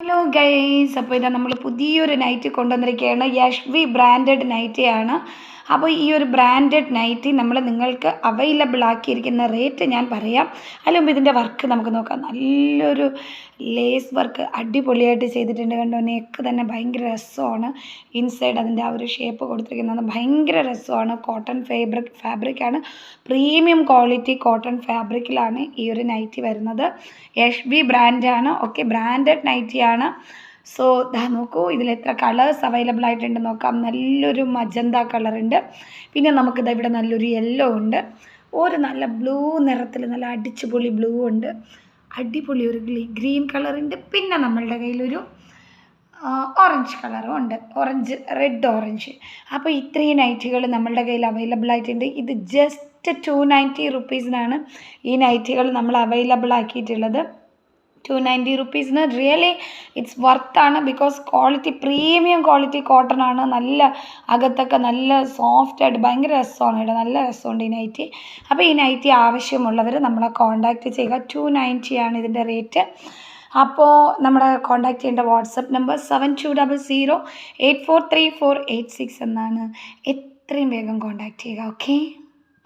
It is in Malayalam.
ഹലോ ഗൈസ്, അപ്പോൾ ഇതാ നമ്മൾ പുതിയൊരു നൈറ്റി കൊണ്ടുവന്നിരിക്കുകയാണ്. യഷ്വി ബ്രാൻഡഡ് നൈറ്റിയാണ്. അപ്പോൾ ഈ ഒരു ബ്രാൻഡഡ് നൈറ്റി നിങ്ങൾക്ക് അവൈലബിൾ ആക്കിയിരിക്കുന്ന റേറ്റ് ഞാൻ പറയാം. അതിന് മുമ്പ് ഇതിൻ്റെ വർക്ക് നമുക്ക് നോക്കാം. നല്ലൊരു ലേസ് വർക്ക് അടിപൊളിയായിട്ട് ചെയ്തിട്ടുണ്ട്. കണ്ടോ, നെക്ക് തന്നെ ഭയങ്കര രസമാണ്. ഇൻസൈഡ് അതിൻ്റെ ആ ഒരു ഷേപ്പ് കൊടുത്തിരിക്കുന്നത് ഭയങ്കര രസമാണ്. കോട്ടൺ ഫാബ്രിക്കാണ്. പ്രീമിയം ക്വാളിറ്റി കോട്ടൺ ഫാബ്രിക്കിലാണ് ഈ ഒരു നൈറ്റി വരുന്നത്. യഷ്വി ബ്രാൻഡാണ്. Okay, branded നൈറ്റിയാണ്. സോ ഇതാ നോക്കൂ, ഇതിൽ എത്ര കളേഴ്സ് അവൈലബിൾ ആയിട്ടുണ്ട് നോക്കാം. നല്ലൊരു മജന്ത കളറുണ്ട്, പിന്നെ നമുക്കിത് ഇവിടെ നല്ലൊരു യെല്ലോ ഉണ്ട്, ഒരു നല്ല ബ്ലൂ നിറത്തിൽ നല്ല അടിച്ചുപൊളി ബ്ലൂ ഉണ്ട്, അടിപൊളി ഒരു ഗ്രീൻ കളറുണ്ട്, പിന്നെ നമ്മളുടെ കയ്യിലൊരു ഓറഞ്ച് കളറും ഉണ്ട്, റെഡ് ഓറഞ്ച്. അപ്പോൾ ഇത്രയും നൈറ്റികൾ നമ്മളുടെ കയ്യിൽ അവൈലബിൾ ആയിട്ടുണ്ട്. ഇത് ജസ്റ്റ് 290 റുപ്പീസിനാണ് ഈ നൈറ്റികൾ നമ്മൾ അവൈലബിൾ ആക്കിയിട്ടുള്ളത്. 290 റുപ്പീസിന് റിയലി ഇറ്റ്സ് വർത്താണ്. Because quality premium quality cotton ആണ്. നല്ല അകത്തൊക്കെ നല്ല സോഫ്റ്റായിട്ട് ഭയങ്കര രസമാണ്. ഇവിടെ നല്ല രസമുണ്ട് ഈ നൈറ്റി. അപ്പോൾ ഈ നൈറ്റി ആവശ്യമുള്ളവർ നമ്മളെ കോൺടാക്റ്റ് ചെയ്യുക. 290 ആണ് ഇതിൻ്റെ റേറ്റ്. അപ്പോൾ നമ്മുടെ കോൺടാക്റ്റ് ചെയ്യേണ്ട വാട്സപ്പ് നമ്പർ 7200843486 എന്നാണ്. എത്രയും വേഗം കോൺടാക്റ്റ് ചെയ്യുക. ഓക്കെ.